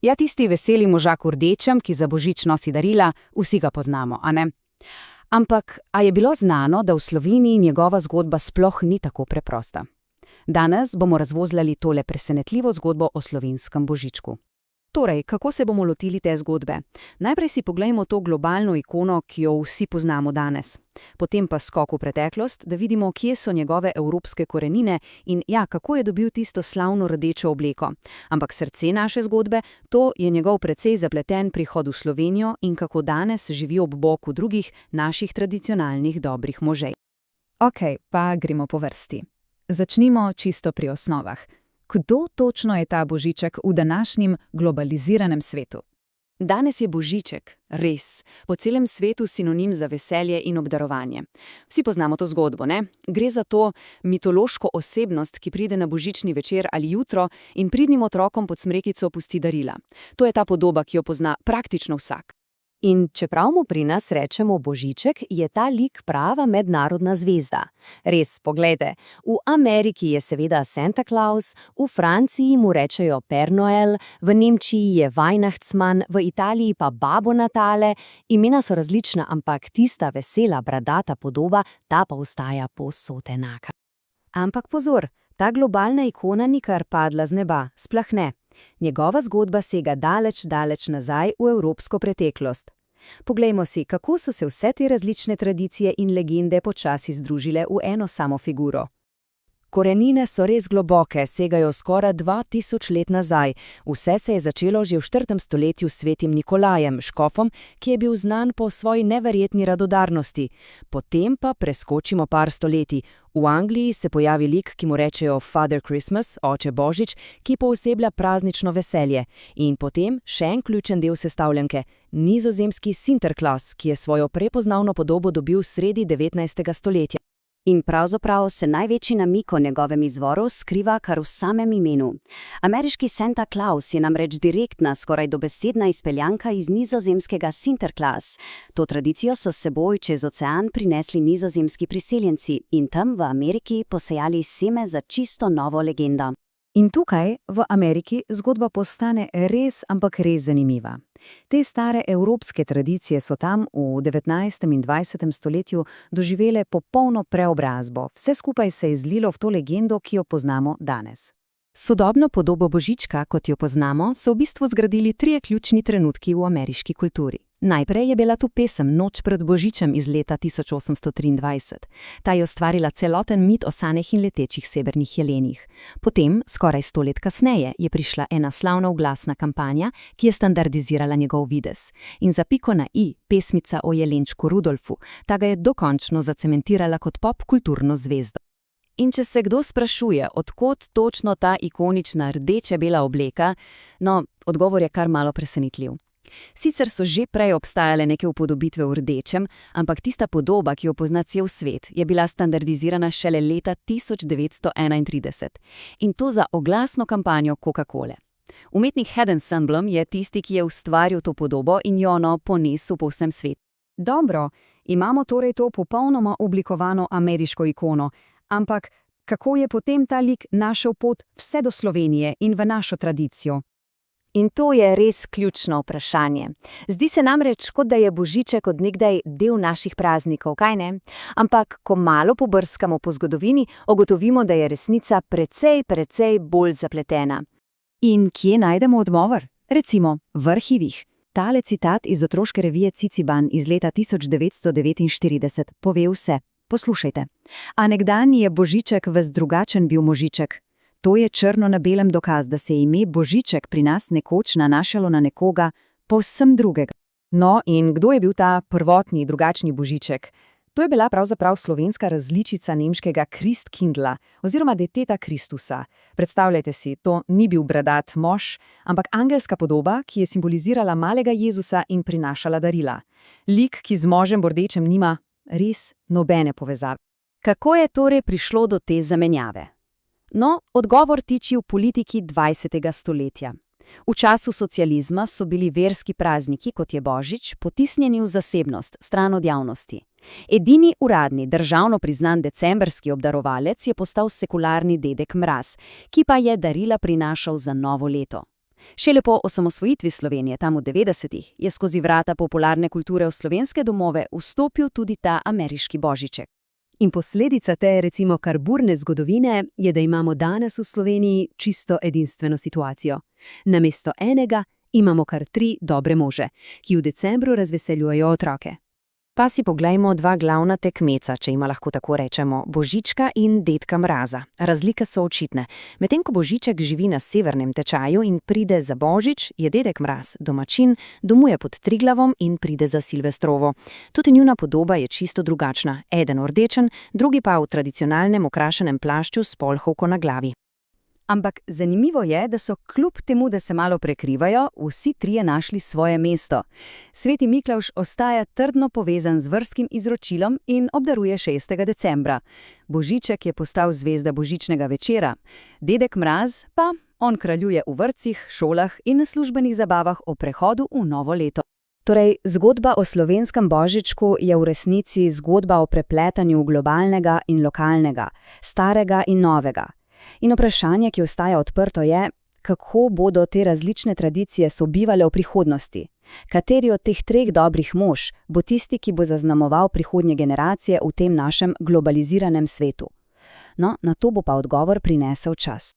Ja, tisti veseli možak v rdečem, ki za božič nosi darila, vsi ga poznamo, a ne? Ampak, a je bilo znano, da v Sloveniji njegova zgodba sploh ni tako preprosta? Danes bomo razvozljali tole presenetljivo zgodbo o slovenskem božičku. Torej, kako se bomo lotili te zgodbe? Najprej si poglejmo to globalno ikono, ki jo vsi poznamo danes. Potem pa skok v preteklost, da vidimo, kje so njegove evropske korenine in ja, kako je dobil tisto slavno rdečo obleko. Ampak srce naše zgodbe, to je njegov precej zapleten prihod v Slovenijo in kako danes živi ob boku drugih naših tradicionalnih dobrih možej. Ok, pa gremo po vrsti. Začnimo čisto pri osnovah. Kdo točno je ta božiček v današnjem globaliziranem svetu? Danes je božiček, res, po celem svetu sinonim za veselje in obdarovanje. Vsi poznamo to zgodbo, ne? Gre za to mitološko osebnost, ki pride na božični večer ali jutro in pridnim otrokom pod smrekico pusti darila. To je ta podoba, ki jo pozna praktično vsak. In čeprav mu pri nas rečemo božiček, je ta lik prava mednarodna zvezda. Res, poglejte, v Ameriki je seveda Santa Claus, v Franciji mu rečejo Père Noël, v Nemčiji je Weihnachtsmann, v Italiji pa Babbo Natale. Imena so različna, ampak tista vesela, bradata podoba, ta pa ostaja povsod enaka. Ampak pozor, ta globalna ikona ni kar padla z neba, sploh ne. Njegova zgodba sega daleč nazaj v evropsko preteklost. Poglejmo si, kako so se vse te različne tradicije in legende počasi združile v eno samo figuro. Korenine so res globoke, segajo skoraj 2000 let nazaj. Vse se je začelo že v 4. stoletju s svetim Nikolajem, škofom, ki je bil znan po svoji neverjetni radodarnosti. Potem pa preskočimo par stoletij. V Angliji se pojavi lik, ki mu rečejo Father Christmas, oče Božič, ki pooseblja praznično veselje. In potem še en ključen del sestavljanke, nizozemski Sinterklaas, ki je svojo prepoznavno podobo dobil sredi 19. stoletja. In pravzaprav se največji namig o njegovem izvoru skriva kar v samem imenu. Ameriški Santa Claus je namreč direktna, skoraj dobesedna izpeljanka iz nizozemskega Sinterklaas. To tradicijo so s seboj čez ocean prinesli nizozemski priseljenci in tam v Ameriki posejali seme za čisto novo legendo. In tukaj, v Ameriki, zgodba postane res, ampak res zanimiva. Te stare evropske tradicije so tam v 19. in 20. stoletju doživele popolno preobrazbo. Vse skupaj se je zlilo v to legendo, ki jo poznamo danes. Sodobno podobo božička, kot jo poznamo, so v bistvu zgradili 3 ključni trenutki v ameriški kulturi. Najprej je bila tu pesem Noč pred božičem iz leta 1823. Ta je ustvarila celoten mit o sanjah in letečih severnih jelenih. Potem, skoraj 100 let kasneje, je prišla ena slavna oglasna kampanja, ki je standardizirala njegov videz. In za piko na i, pesmica o jelenčku Rudolfu, ta ga je dokončno zacementirala kot pop kulturno zvezdo. In če se kdo sprašuje, odkot točno ta ikonična rdeče-bela obleka, no, odgovor je kar malo presenetljiv. Sicer so že prej obstajale neke upodobitve v rdečem, ampak tista podoba, ki jo pozna cel svet, je bila standardizirana šele leta 1931. In to za oglasno kampanjo Coca-Cole. Umetnik Haddon Sundblom je tisti, ki je ustvaril to podobo in jo ponesel po vsem svetu. Dobro, imamo torej to popolnoma oblikovano ameriško ikono, ampak kako je potem ta lik našel pot vse do Slovenije in v našo tradicijo? In to je res ključno vprašanje. Zdi se namreč, kot da je božiček od nekdaj del naših praznikov, kaj ne? Ampak, ko malo pobrskamo po zgodovini, ugotovimo, da je resnica precej bolj zapletena. In kje najdemo odgovor? Recimo, v arhivih. Tale citat iz otroške revije Ciciban iz leta 1949 pove vse. Poslušajte. A nekdanji je božiček ves drugačen bil možiček. To je črno na belem dokaz, da se je ime božiček pri nas nekoč nanašalo na nekoga povsem drugega. No, in kdo je bil ta prvotni drugačni božiček? To je bila pravzaprav slovenska različica nemškega Christkindla oziroma deteta Kristusa. Predstavljajte si, to ni bil bradat mož, ampak angelska podoba, ki je simbolizirala malega Jezusa in prinašala darila. Lik, ki z možem bordečem nima res nobene povezave. Kako je torej prišlo do te zamenjave? No, odgovor tiči v politiki 20. stoletja. V času socializma so bili verski prazniki, kot je Božič, potisnjeni v zasebnost, stran od javnosti. Edini uradni, državno priznan decembrski obdarovalec je postal sekularni dedek Mraz, ki pa je darila prinašal za novo leto. Šele po osamosvojitvi Slovenije, tam v 90-ih, je skozi vrata popularne kulture v slovenske domove vstopil tudi ta ameriški božiček. In posledica te, recimo, kar burne zgodovine je, da imamo danes v Sloveniji čisto edinstveno situacijo. Namesto enega imamo kar 3 dobre može, ki v decembru razveseljujejo otroke. Pa si poglejmo 2 glavna tekmeca, če jima lahko tako rečemo, Božička in Dedka Mraza. Razlike so očitne. Medtem ko Božiček živi na severnem tečaju in pride za Božič, je Dedek Mraz domačin, domuje pod Triglavom in pride za Silvestrovo. Tudi njuna podoba je čisto drugačna. Eden rdečen, drugi pa v tradicionalnem okrašenem plašču s polhovko na glavi. Ampak zanimivo je, da so kljub temu, da se malo prekrivajo, vsi trije našli svoje mesto. Sveti Miklavž ostaja trdno povezan z vrskim izročilom in obdaruje 6. decembra. Božiček je postal zvezda božičnega večera. Dedek Mraz pa, on kraljuje v vrtcih, šolah in na službenih zabavah o prehodu v novo leto. Torej, zgodba o slovenskem božičku je v resnici zgodba o prepletanju globalnega in lokalnega, starega in novega. In vprašanje, ki ostaja odprto, je, kako bodo te različne tradicije sobivale v prihodnosti. Kateri od teh 3 dobrih mož bo tisti, ki bo zaznamoval prihodnje generacije v tem našem globaliziranem svetu? No, na to bo pa odgovor prinesel čas.